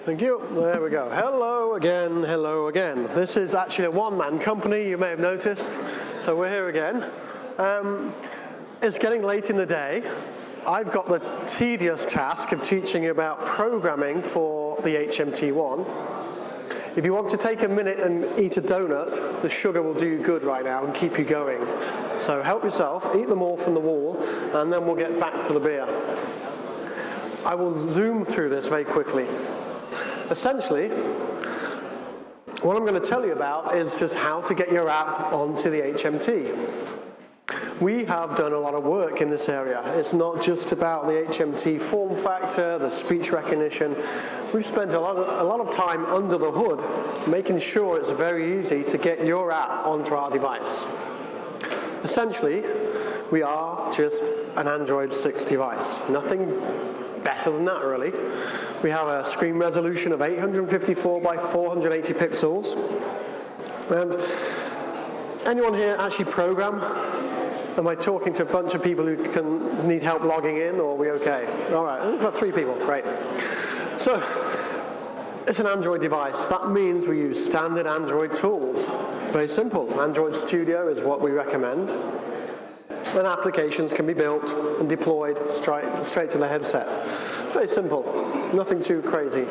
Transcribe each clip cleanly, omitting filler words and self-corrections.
Thank you. There we go. Hello again, hello again. This is actually a one-man company, you may have noticed. So we're here again. It's getting late in the day. I've got the tedious task of teaching you about programming for the HMT-1. If you want to take a minute and eat a donut, the sugar will do you good right now and keep you going. So help yourself, eat them all from the wall, and then we'll get back to the beer. I will zoom through this very quickly. Essentially, what I'm going to tell you about is just how to get your app onto the HMT. We have done a lot of work in this area. It's not just about the HMT form factor, the speech recognition. We've spent a lot of time under the hood making sure it's very easy to get your app onto our device. Essentially, we are just an Android 6 device. Nothing better than that, really. We have a screen resolution of 854 by 480 pixels. And anyone here actually program? Am I talking to a bunch of people who need help logging in, or are we okay? All right, there's about 3 people, great. So, it's an Android device. That means we use standard Android tools. Very simple. Android Studio is what we recommend. And applications can be built and deployed straight to the headset. It's very simple, nothing too crazy.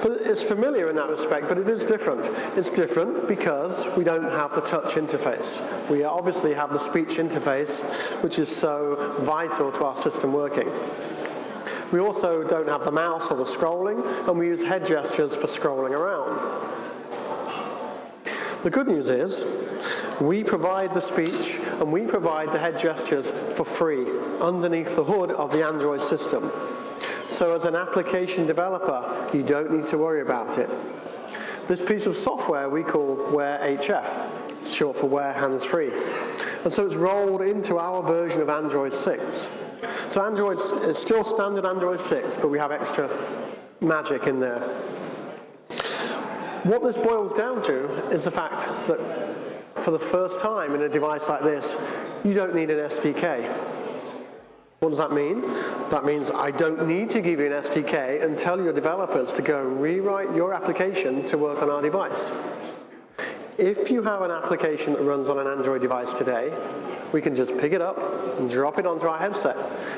But it's familiar in that respect, but it is different. It's different because we don't have the touch interface. We obviously have the speech interface, which is so vital to our system working. We also don't have the mouse or the scrolling, and we use head gestures for scrolling around. The good news is, we provide the speech and we provide the head gestures for free underneath the hood of the Android system. So as an application developer, you don't need to worry about it. This piece of software we call Wear HF, it's short for Wear HandsFree. And so it's rolled into our version of Android 6. So Android is still standard Android 6, but we have extra magic in there. What this boils down to is the fact that for the first time in a device like this, you don't need an SDK. What does that mean? That means I don't need to give you an SDK and tell your developers to go and rewrite your application to work on our device. If you have an application that runs on an Android device today, we can just pick it up and drop it onto our headset,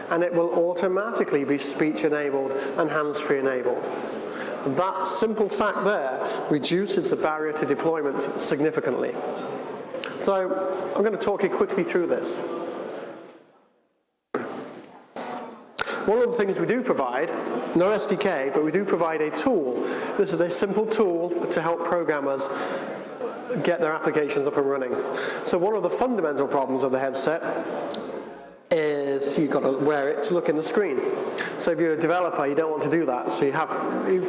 and it will automatically be speech-enabled and hands-free enabled. And that simple fact there reduces the barrier to deployment significantly. So I'm going to talk you quickly through this. One of the things we do provide, no SDK, but we do provide a tool. This is a simple tool to help programmers get their applications up and running. So one of the fundamental problems of the headset is you've got to wear it to look in the screen. So if you're a developer, you don't want to do that. So you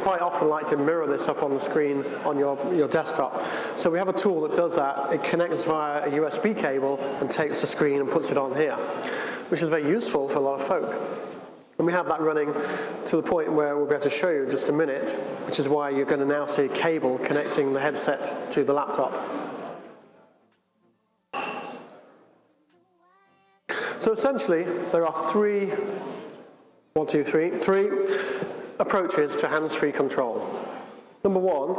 quite often like to mirror this up on the screen on your desktop. So we have a tool that does that. It connects via a USB cable and takes the screen and puts it on here, which is very useful for a lot of folk. And we have that running to the point where we'll be able to show you in just a minute, which is why you're going to now see a cable connecting the headset to the laptop. So essentially, there are three approaches to hands-free control. Number one,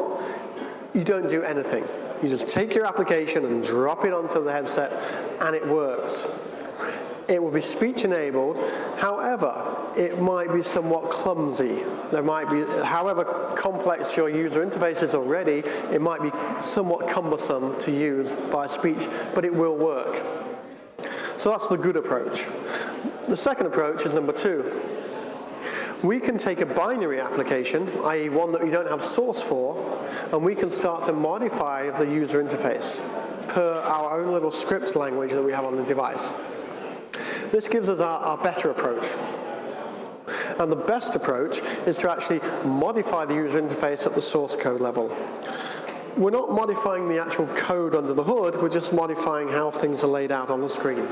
you don't do anything. You just take your application and drop it onto the headset, and it works. It will be speech-enabled. However, it might be somewhat clumsy. There might be, however complex your user interface is already, it might be somewhat cumbersome to use via speech, but it will work. So that's the good approach. The second approach is number 2. We can take a binary application, i.e. one that we don't have source for, and we can start to modify the user interface per our own little script language that we have on the device. This gives us our better approach. And the best approach is to actually modify the user interface at the source code level. We're not modifying the actual code under the hood, we're just modifying how things are laid out on the screen.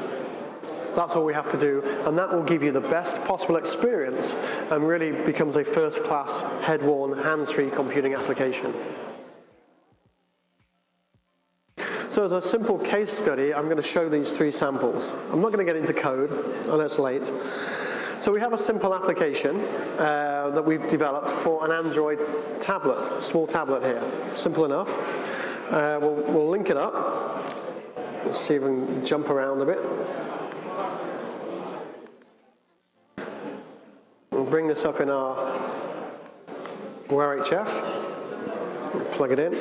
That's all we have to do, and that will give you the best possible experience and really becomes a first-class, head-worn, hands-free computing application. So as a simple case study, I'm going to show these 3 samples. I'm not going to get into code, I know it's late. So we have a simple application that we've developed for an Android tablet, small tablet here. Simple enough. We'll link it up. Let's see if we can jump around a bit. We'll bring this up in our Wear HF. We'll plug it in.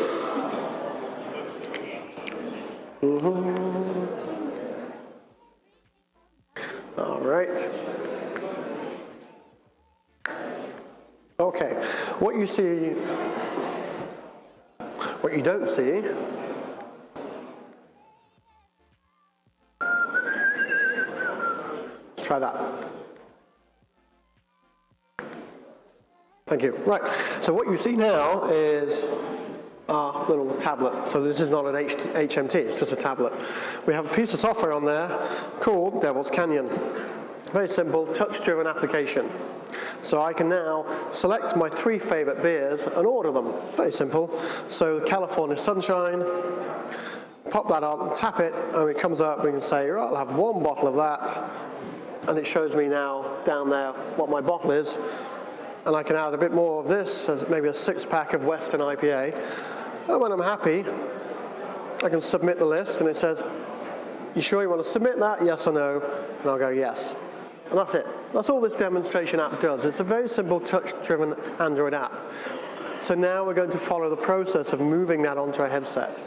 All right. Okay, what you see, what you don't see, let's try that. Thank you. Right, so what you see now is our little tablet. So this is not an HMT, it's just a tablet. We have a piece of software on there called Devil's Canyon. Very simple, touch-driven application. So I can now select my 3 favorite beers and order them. Very simple. So California Sunshine, pop that on, tap it, and it comes up. We can say, right, I'll have 1 bottle of that, and it shows me now down there what my bottle is. And I can add a bit more of this, maybe a 6-pack of Western IPA. And when I'm happy, I can submit the list, and it says, you sure you want to submit that, yes or no? And I'll go, yes. And that's it. That's all this demonstration app does. It's a very simple touch-driven Android app. So now we're going to follow the process of moving that onto a headset.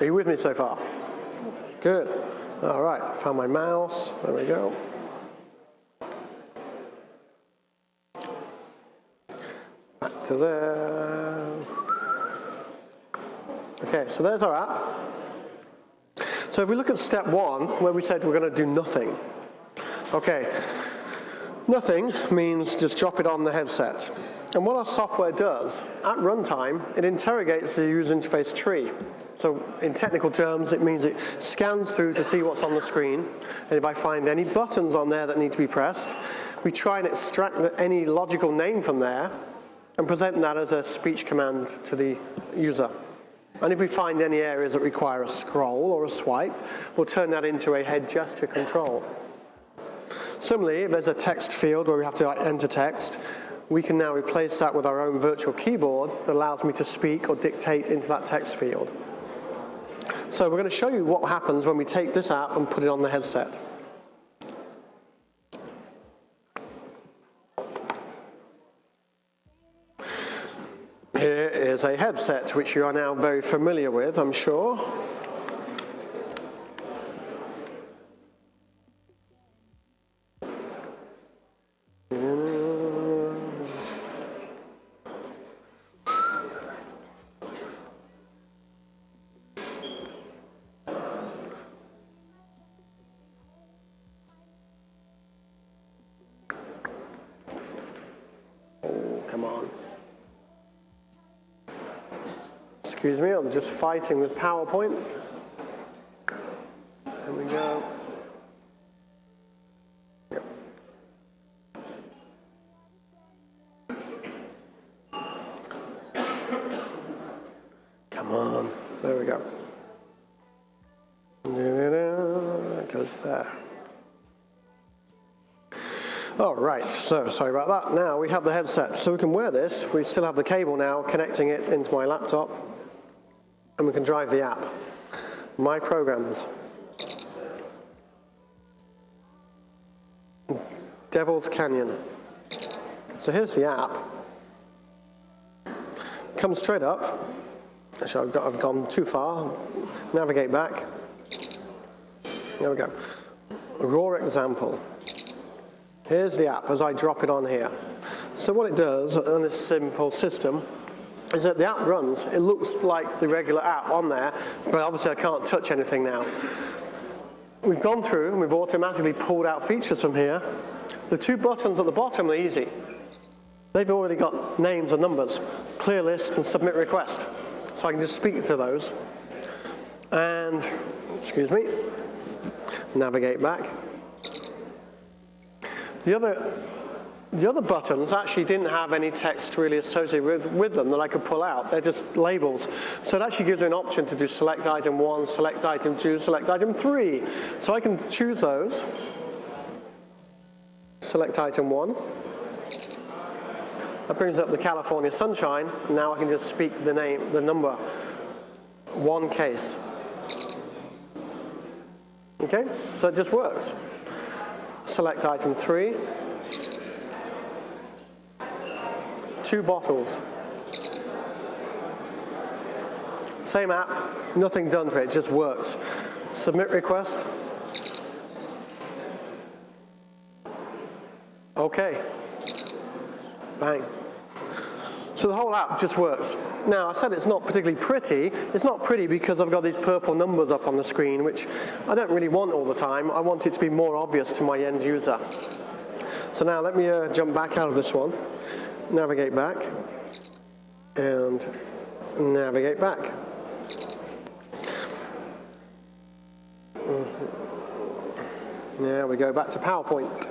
Are you with me so far? Good. All right, found my mouse. There we go. Back to there. Okay, so there's our app. So if we look at step 1, where we said we're going to do nothing. Okay, nothing means just drop it on the headset. And what our software does, at runtime, it interrogates the user interface tree. So in technical terms, it means it scans through to see what's on the screen. And if I find any buttons on there that need to be pressed, we try and extract any logical name from there and present that as a speech command to the user. And if we find any areas that require a scroll or a swipe, we'll turn that into a head gesture control. Similarly, if there's a text field where we have to enter text, we can now replace that with our own virtual keyboard that allows me to speak or dictate into that text field. So we're going to show you what happens when we take this app and put it on the headset. Here is a headset, which you are now very familiar with, I'm sure. Oh, come on. Excuse me, I'm just fighting with PowerPoint. There we go. Yep. Come on, there we go. That goes there. All right, so sorry about that. Now we have the headset, so we can wear this. We still have the cable now connecting it into my laptop. And we can drive the app. My programs. Devil's Canyon. So here's the app. Come straight up. Actually, I've gone too far. Navigate back. There we go. Raw example. Here's the app as I drop it on here. So what it does on this simple system is that the app runs. It looks like the regular app on there, but obviously I can't touch anything now. We've gone through and we've automatically pulled out features from here. The 2 buttons at the bottom are easy. They've already got names and numbers, clear list and submit request. So I can just speak to those. And, excuse me, navigate back. The other buttons actually didn't have any text really associated with them that I could pull out. They're just labels. So it actually gives me an option to do select item 1, select item 2, select item 3. So I can choose those. Select item 1. That brings up the California sunshine. Now I can just speak the number. 1 case. Okay, so it just works. Select item 3. 2 bottles. Same app, nothing done to it, it just works. Submit request. Okay. Bang. So the whole app just works. Now, I said it's not particularly pretty. It's not pretty because I've got these purple numbers up on the screen, which I don't really want all the time. I want it to be more obvious to my end user. So now let me jump back out of this one, navigate back, and navigate back. Now we go back to PowerPoint.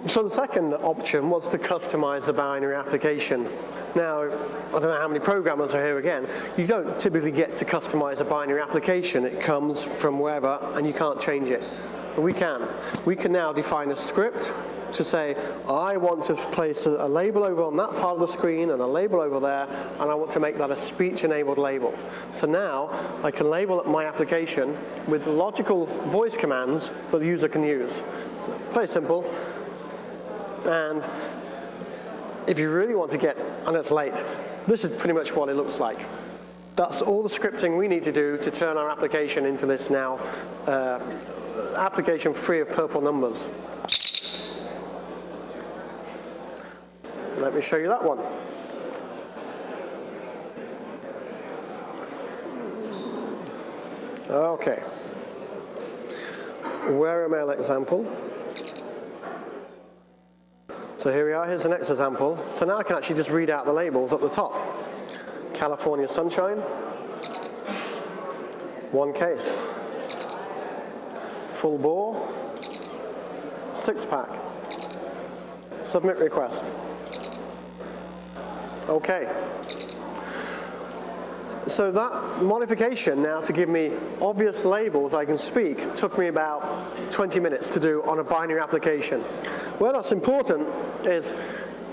So the second option was to customize the binary application. Now, I don't know how many programmers are here again. You don't typically get to customize a binary application. It comes from wherever, and you can't change it. But we can. We can now define a script to say, I want to place a label over on that part of the screen and a label over there, and I want to make that a speech-enabled label. So now I can label up my application with logical voice commands that the user can use. So, very simple. And if you really want to get, and it's late, this is pretty much what it looks like. That's all the scripting we need to do to turn our application into this now application free of purple numbers. Let me show you that one. Okay. Wearable example. So here we are, here's the next example. So now I can actually just read out the labels at the top. California sunshine, 1 case. Full bore, 6-pack. Submit request. Okay. So that modification now to give me obvious labels I can speak took me about 20 minutes to do on a binary application. Where that's important is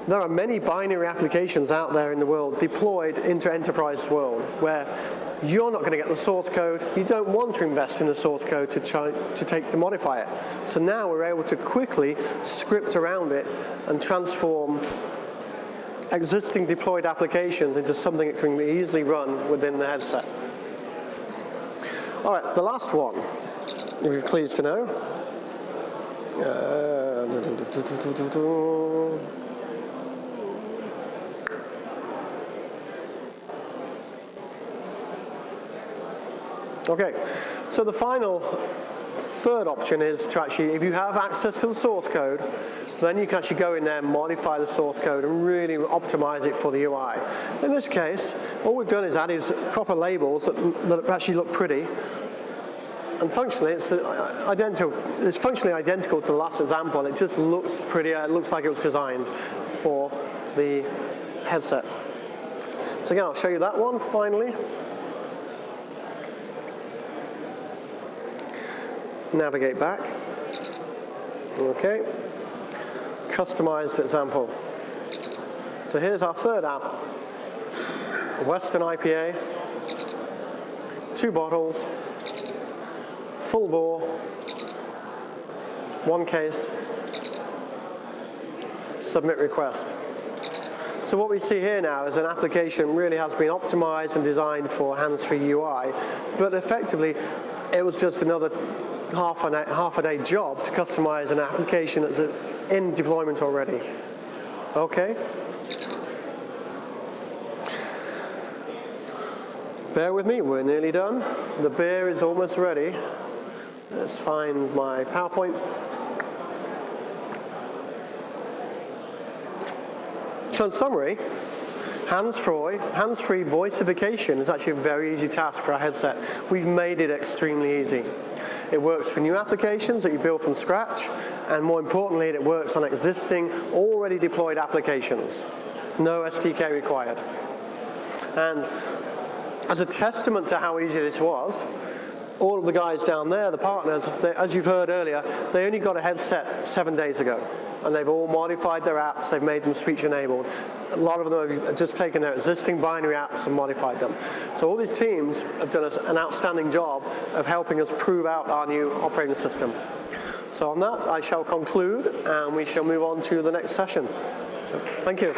there are many binary applications out there in the world deployed into enterprise world where you're not going to get the source code. You don't want to invest in the source code to modify it. So now we're able to quickly script around it and transform existing deployed applications into something that can be easily run within the headset. All right, the last one, you'll be pleased to know. Okay, so the final third option is to actually, if you have access to the source code, then you can actually go in there and modify the source code and really optimize it for the UI. In this case, all we've done is added proper labels that actually look pretty. And functionally, it's identical. It's functionally identical to the last example. It just looks prettier. It looks like it was designed for the headset. So again, I'll show you that one finally. Navigate back. Okay. Customized example. So here's our third app. Western IPA, 2 bottles, full bore, 1 case, submit request. So what we see here now is an application really has been optimized and designed for hands-free UI, but effectively it was just another half a day job to customize an application that's in deployment already. Okay. Bear with me, we're nearly done. The beer is almost ready. Let's find my PowerPoint. So in summary, hands-free voiceification is actually a very easy task for our headset. We've made it extremely easy. It works for new applications that you build from scratch, and more importantly, it works on existing, already deployed applications. No SDK required. And as a testament to how easy this was, all of the guys down there, the partners, as you've heard earlier, they only got a headset 7 days ago. And they've all modified their apps, they've made them speech enabled. A lot of them have just taken their existing binary apps and modified them. So all these teams have done an outstanding job of helping us prove out our new operating system. So on that, I shall conclude, and we shall move on to the next session. So, thank you.